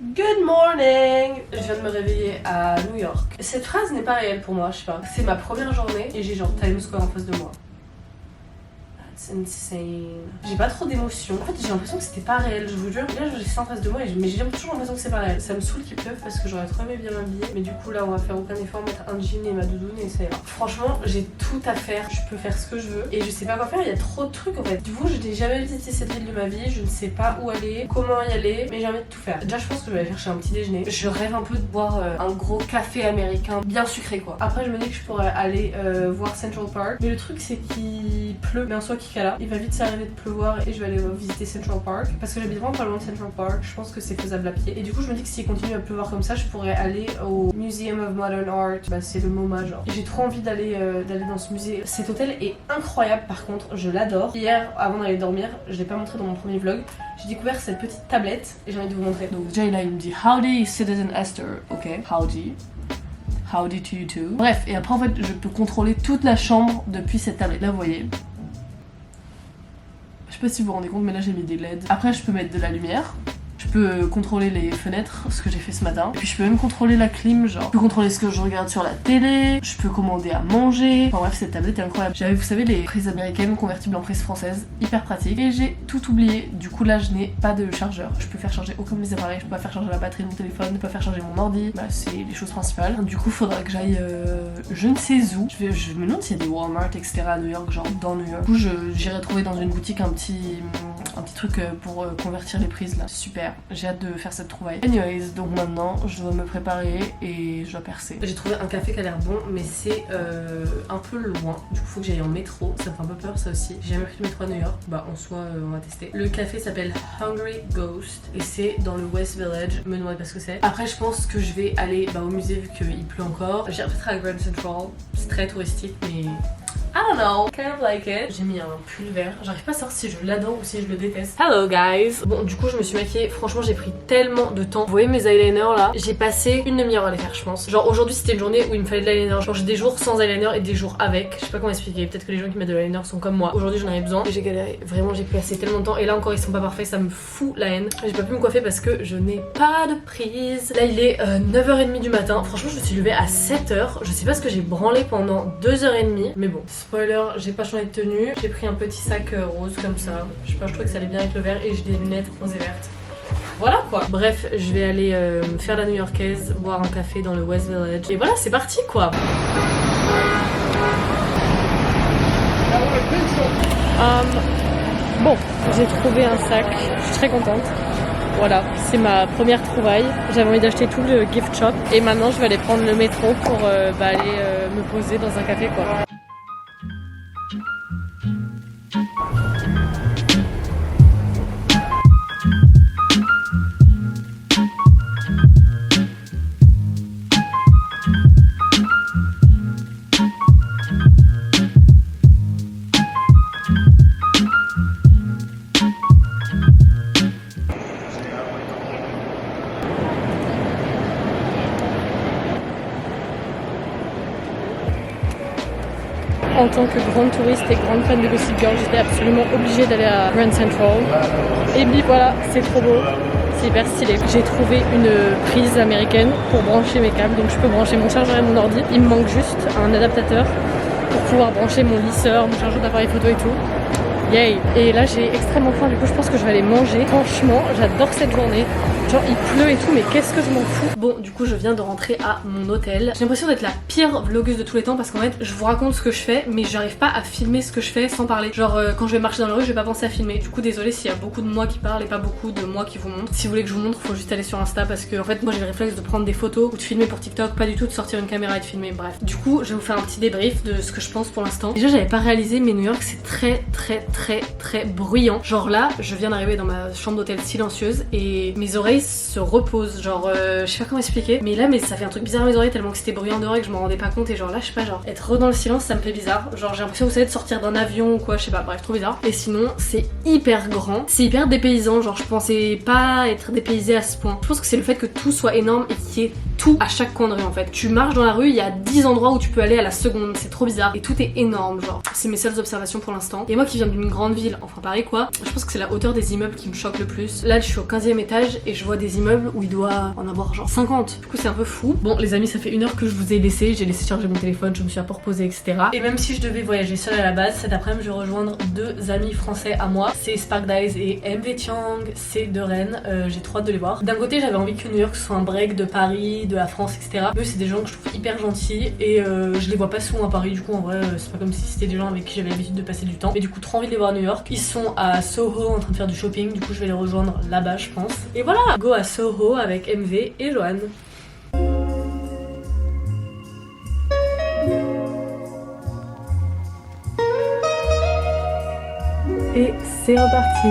Good morning! Je viens de me réveiller à New York. Cette phrase n'est pas réelle pour moi, je sais pas. C'est ma première journée et j'ai genre Times Square en face de moi. That's insane. J'ai pas trop d'émotions. En fait, j'ai l'impression que c'était pas réel, je vous jure. Là, j'ai ça en face de moi, mais j'ai toujours l'impression que c'est pas réel. Ça me saoule qu'il pleuve parce que j'aurais trop aimé bien m'habiller. Mais du coup, là, on va faire aucun effort, mettre un jean et ma doudoune et ça ira. Franchement, j'ai tout à faire. Je peux faire ce que je veux et je sais pas quoi faire. Il y a trop de trucs en fait. Du coup, je n'ai jamais visité cette ville de ma vie. Je ne sais pas où aller, comment y aller, mais j'ai envie de tout faire. Déjà, je pense que je vais aller chercher un petit déjeuner. Je rêve un peu de boire un gros café américain bien sucré quoi. Après, je me dis que je pourrais aller voir Central Park. Mais le truc, c'est qu'il pleut, mais en soit qui là. Il va vite s'arriver de pleuvoir et je vais aller visiter Central Park parce que j'habite vraiment pas loin de Central Park. Je pense que c'est faisable à pied. Et du coup, je me dis que s'il continue à pleuvoir comme ça, je pourrais aller au Museum of Modern Art. Bah, c'est le MoMA genre. J'ai trop envie d'aller dans ce musée. Cet hôtel est incroyable par contre, je l'adore. Hier, avant d'aller dormir, je l'ai pas montré dans mon premier vlog, j'ai découvert cette petite tablette et j'ai envie de vous montrer. Donc déjà il me dit Howdy Citizen Esther, ok, howdy. Howdy to you too. Bref, et après en fait je peux contrôler toute la chambre depuis cette tablette. Là vous voyez. Je sais pas si vous vous rendez compte mais là j'ai mis des LED. Après je peux mettre de la lumière. Je peux contrôler les fenêtres, ce que j'ai fait ce matin. Et puis je peux même contrôler la clim, genre. Je peux contrôler ce que je regarde sur la télé. Je peux commander à manger. Enfin bref, cette tablette est incroyable. J'avais, vous savez, les prises américaines convertibles en prises françaises. Hyper pratique. Et j'ai tout oublié. Du coup là, je n'ai pas de chargeur. Je peux faire charger aucun de mes appareils. Je peux pas faire charger la batterie de mon téléphone. Je peux pas faire charger mon ordi. Bah c'est les choses principales. Du coup, faudra que j'aille je ne sais où. Je me demande s'il y a des Walmart, etc. à New York, genre dans New York. Du coup, j'irai trouver dans une boutique un petit truc pour convertir les prises là. Super. J'ai hâte de faire cette trouvaille. Anyways, donc maintenant je dois me préparer et je dois percer. J'ai trouvé un café qui a l'air bon, mais c'est un peu loin. Du coup, faut que j'aille en métro. Ça me fait un peu peur, ça aussi. J'ai jamais pris le métro à New York. Bah, en soi, on va tester. Le café s'appelle Hungry Ghost et c'est dans le West Village. Me demandez pas ce que c'est. Après, je pense que je vais aller au musée vu qu'il pleut encore. J'irai peut-être à Grand Central. C'est très touristique, mais I don't know, kind of like it. J'ai mis un pull vert. J'arrive pas à savoir si je l'adore ou si je le déteste. Hello guys. Bon, du coup, je me suis maquillée. Franchement, j'ai pris tellement de temps. Vous voyez mes eyeliners là? J'ai passé une demi-heure à les faire, je pense. Genre aujourd'hui, c'était une journée où il me fallait de l'eyeliner. Genre j'ai des jours sans eyeliner et des jours avec. Je sais pas comment expliquer. Peut-être que les gens qui mettent de l'eyeliner sont comme moi. Aujourd'hui, j'en avais besoin et j'ai galéré. Vraiment, j'ai passé tellement de temps. Et là encore, ils sont pas parfaits. Ça me fout la haine. J'ai pas pu me coiffer parce que je n'ai pas de prise. Là, il est 9h30 du matin. Franchement, je me suis levée à 7h. Je sais pas ce que j'ai branlé pendant 2h30. Mais bon, spoiler, j'ai pas changé de tenue. J'ai pris un petit sac rose comme ça. Je sais pas, je trouvais que ça allait bien avec le vert et j'ai des lunettes roses et vertes. Voilà quoi. Bref, je vais aller faire la new-yorkaise, boire un café dans le West Village. Et voilà, c'est parti quoi. Bon, j'ai trouvé un sac. Je suis très contente. Voilà, c'est ma première trouvaille. J'avais envie d'acheter tout le gift shop. Et maintenant, je vais aller prendre le métro pour aller me poser dans un café quoi. En tant que grande touriste et grande fan de Gossip Girl, j'étais absolument obligée d'aller à Grand Central. Et puis voilà, c'est trop beau, c'est hyper stylé. J'ai trouvé une prise américaine pour brancher mes câbles, donc je peux brancher mon chargeur et mon ordi. Il me manque juste un adaptateur pour pouvoir brancher mon lisseur, mon chargeur d'appareil photo et tout. Yay! Et là j'ai extrêmement faim, du coup je pense que je vais aller manger. Franchement, j'adore cette journée. Genre il pleut et tout, mais qu'est-ce que je m'en fous. Bon, du coup je viens de rentrer à mon hôtel. J'ai l'impression d'être la pire vlogueuse de tous les temps parce qu'en fait je vous raconte ce que je fais, mais j'arrive pas à filmer ce que je fais sans parler. Genre quand je vais marcher dans la rue, je vais pas penser à filmer. Du coup désolé s'il y a beaucoup de moi qui parle et pas beaucoup de moi qui vous montre. Si vous voulez que je vous montre, faut juste aller sur Insta parce que en fait moi j'ai le réflexe de prendre des photos ou de filmer pour TikTok, pas du tout de sortir une caméra et de filmer. Bref. Du coup je vais vous faire un petit débrief de ce que je pense pour l'instant. Déjà j'avais pas réalisé, mais New York c'est très bruyant. Genre là, je viens d'arriver dans ma chambre d'hôtel silencieuse et mes oreilles se reposent. Genre, je sais pas comment expliquer. Mais là, ça fait un truc bizarre à mes oreilles tellement que c'était bruyant dehors et que je m'en rendais pas compte. Et genre là, je sais pas, genre être dans le silence, ça me fait bizarre. Genre, j'ai l'impression, vous savez, de sortir d'un avion ou quoi, je sais pas. Bref, trop bizarre. Et sinon, c'est hyper grand. C'est hyper dépaysant. Genre, je pensais pas être dépaysée à ce point. Je pense que c'est le fait que tout soit énorme et qu'il y ait tout à chaque coin de rue en fait. Tu marches dans la rue, il y a 10 endroits où tu peux aller à la seconde, c'est trop bizarre. Et tout est énorme, genre. C'est mes seules observations pour l'instant. Et moi qui viens d'une grande ville, enfin Paris quoi, je pense que c'est la hauteur des immeubles qui me choque le plus. Là je suis au 15e étage et je vois des immeubles où il doit en avoir genre 50. Du coup c'est un peu fou. Bon les amis, ça fait 1 heure que je vous ai laissé, j'ai laissé charger mon téléphone, je me suis un peu reposée etc. Et même si je devais voyager seule à la base, cet après-midi je vais rejoindre 2 amis français à moi. C'est Spark Dice et MV Tiang, c'est de Rennes. J'ai trop hâte de les voir. D'un côté j'avais envie que New York soit un break de Paris, de la France etc. Eux c'est des gens que je trouve hyper gentils et je les vois pas souvent à Paris. Du coup en vrai c'est pas comme si c'était des gens avec qui j'avais l'habitude de passer du temps. Mais du coup trop envie de les voir à New York. Ils sont à Soho en train de faire du shopping. Du coup je vais les rejoindre là-bas je pense. Et voilà, go à Soho avec MV et Johan. Et c'est reparti.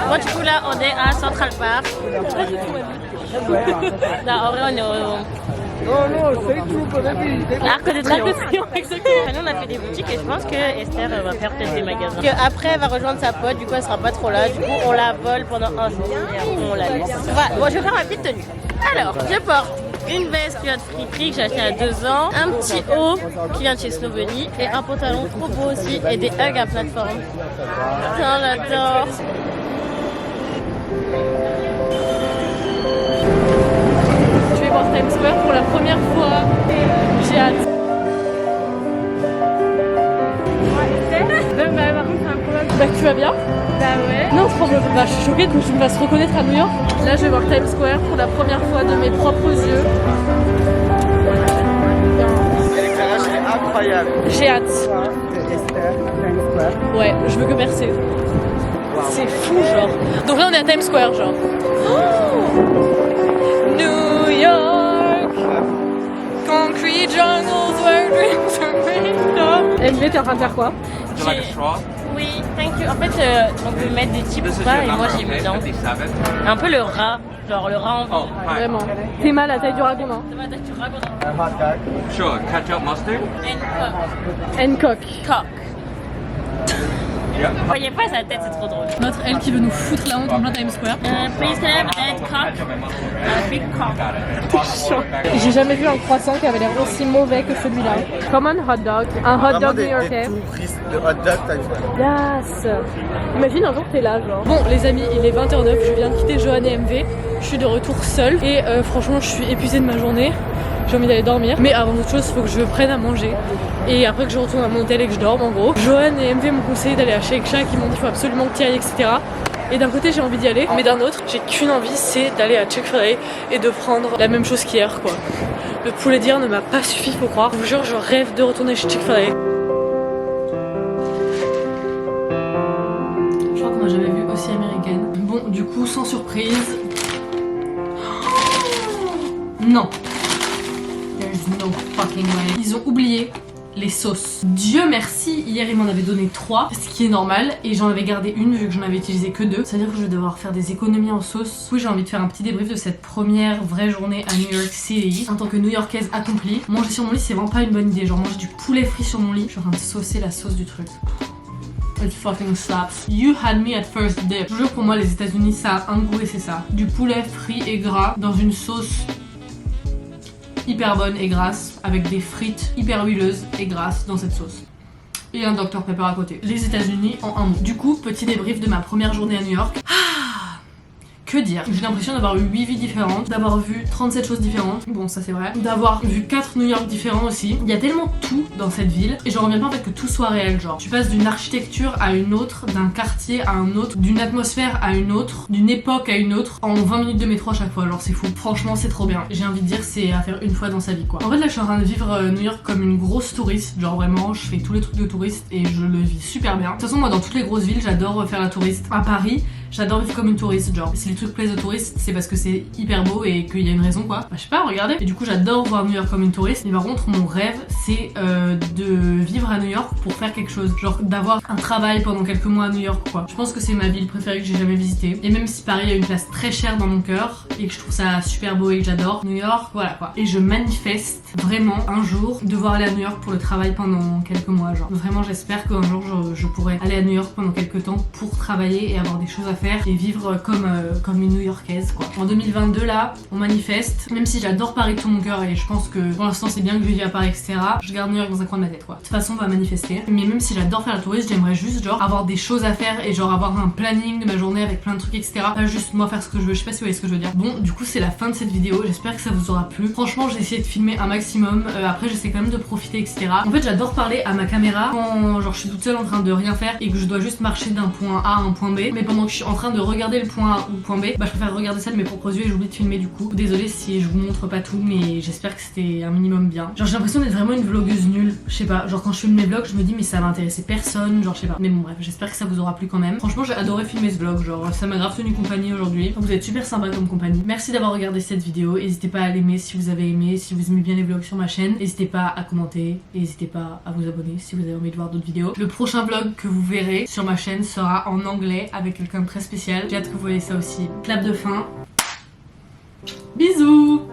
Bon, du coup là on est à Central Park. Là en vrai on est au Arc de Triomphe. Exactement. Nous on a fait des boutiques et je pense que Esther va faire peut-être des magasins. Que après elle va rejoindre sa pote, du coup elle sera pas trop là. Du coup on la vole pendant un jour et après on la laisse. Voilà, bon je vais faire ma petite tenue. Alors je porte une veste culotte friperie que j'ai acheté à 2 ans, un petit haut qui vient de chez Slovénie et un pantalon trop beau aussi et des hugs à plateforme. Putain j'adore. Je vais voir Times Square pour la première fois. J'ai hâte. Bah tu vas bien? Bah ouais. Non, bah, je suis choquée que je me fasse reconnaître à New York. Là je vais voir Times Square pour la première fois de mes propres yeux. L'éclairage est incroyable. J'ai hâte. Esther, Times Square. Ouais, je veux que percer. C'est fou genre. Donc là on est à Times Square genre. Oh New York, concrete jungles where dreams are made of. MV, t'es en train de faire quoi? Oui, thank you. En fait, on peut mettre des types ou pas et moi j'ai mis dedans. Un peu le rat, genre le rat en vie. Vraiment. T'es mal à la taille du ragondin. Ça va, tu racontes. Un hot dog. Sure, ketchup, mustard. Hancock. Coq. Vous voyez pas sa tête, c'est trop drôle. Notre elle qui veut nous foutre la honte en plein Times Square. Please can I have that cock? A big cock. J'ai jamais vu un croissant qui avait l'air aussi mauvais que celui-là. Comme un hot dog. Un hot dog new-yorkais. touristes de hot dog Times Square. Yes. Imagine un jour t'es là genre. Bon les amis, il est 20h09, je viens de quitter Johan et MV. Je suis de retour seule et franchement je suis épuisée de ma journée. J'ai envie d'aller dormir, mais avant toute chose, il faut que je prenne à manger. Et après que je retourne à mon hôtel et que je dorme en gros. Johan et MV m'ont conseillé d'aller à Shake Shack, ils m'ont dit qu'il faut absolument que tu y ailles, etc. Et d'un côté j'ai envie d'y aller, mais d'un autre, j'ai qu'une envie, c'est d'aller à Chick-fil-A et de prendre la même chose qu'hier quoi. Le poulet d'hier ne m'a pas suffi, faut croire. Je vous jure, je rêve de retourner chez Chick-fil-A. Je crois qu'on m'a jamais vu aussi américaine. Bon, du coup, sans surprise. Non. There's no fucking way. Ils ont oublié les sauces. Dieu merci, hier ils m'en avaient donné 3, ce qui est normal, et j'en avais gardé une vu que j'en avais utilisé que 2. C'est-à-dire que je vais devoir faire des économies en sauce. Oui, j'ai envie de faire un petit débrief de cette première vraie journée à New York City. En tant que New-Yorkaise accomplie, manger sur mon lit c'est vraiment pas une bonne idée. Genre manger du poulet frit sur mon lit. Je suis en train de saucer la sauce du truc. It fucking slaps. You had me at first dip. Je jure, pour moi les États-Unis ça a un goût et c'est ça. Du poulet frit et gras dans une sauce hyper bonne et grasse, avec des frites hyper huileuses et grasses dans cette sauce. Et un Dr Pepper à côté. Les États-Unis en un mot. Du coup, petit débrief de ma première journée à New York. Que dire? J'ai l'impression d'avoir eu 8 vies différentes, d'avoir vu 37 choses différentes, bon ça c'est vrai, d'avoir vu 4 New York différents aussi. Il y a tellement tout dans cette ville et je reviens pas en fait que tout soit réel, genre. Tu passes d'une architecture à une autre, d'un quartier à un autre, d'une atmosphère à une autre, d'une époque à une autre, en 20 minutes de métro à chaque fois, genre c'est fou. Franchement c'est trop bien. J'ai envie de dire c'est à faire une fois dans sa vie quoi. En fait là je suis en train de vivre New York comme une grosse touriste, genre vraiment je fais tous les trucs de touriste et je le vis super bien. De toute façon moi dans toutes les grosses villes j'adore faire la touriste. À Paris, j'adore vivre comme une touriste, genre c'est truc plaise aux touristes, c'est parce que c'est hyper beau et qu'il y a une raison quoi. Bah, je sais pas, regardez. Et du coup j'adore voir New York comme une touriste. Mais par contre mon rêve c'est de vivre à New York pour faire quelque chose. Genre d'avoir un travail pendant quelques mois à New York quoi. Je pense que c'est ma ville préférée que j'ai jamais visitée. Et même si Paris a une place très chère dans mon cœur et que je trouve ça super beau et que j'adore, New York, voilà quoi. Et je manifeste vraiment un jour devoir aller à New York pour le travail pendant quelques mois. Genre vraiment j'espère qu'un jour je pourrai aller à New York pendant quelques temps pour travailler et avoir des choses à faire et vivre comme une New-Yorkaise quoi. En 2022 là, on manifeste. Même si j'adore Paris de tout mon cœur et je pense que pour l'instant c'est bien que je vive à Paris etc. Je garde New York dans un coin de ma tête quoi. De toute façon on va manifester. Mais même si j'adore faire la touriste, j'aimerais juste genre avoir des choses à faire et genre avoir un planning de ma journée avec plein de trucs etc. Pas juste moi faire ce que je veux. Je sais pas si vous voyez ce que je veux dire. Bon du coup c'est la fin de cette vidéo. J'espère que ça vous aura plu. Franchement j'ai essayé de filmer un maximum. Après j'essaie quand même de profiter etc. En fait j'adore parler à ma caméra quand genre je suis toute seule en train de rien faire et que je dois juste marcher d'un point A à un point B. Mais pendant que je suis en train de regarder le point A ou le point B, bah je préfère regarder ça de mes propres yeux et j'oublie de filmer du coup. Désolée si je vous montre pas tout mais j'espère que c'était un minimum bien. Genre j'ai l'impression d'être vraiment une vlogueuse nulle. Je sais pas, genre quand je filme mes vlogs je me dis mais ça va intéresser personne, genre je sais pas. Mais bon bref, j'espère que ça vous aura plu quand même. Franchement j'ai adoré filmer ce vlog, genre ça m'a grave tenu compagnie aujourd'hui. Vous êtes super sympa comme compagnie. Merci d'avoir regardé cette vidéo. N'hésitez pas à l'aimer si vous avez aimé, si vous aimez bien les vlogs sur ma chaîne. N'hésitez pas à commenter, n'hésitez pas à vous abonner si vous avez envie de voir d'autres vidéos. Le prochain vlog que vous verrez sur ma chaîne sera en anglais avec quelqu'un de très spécial. J'ai hâte que vous voyez ça aussi. Clap de fin. Bisous.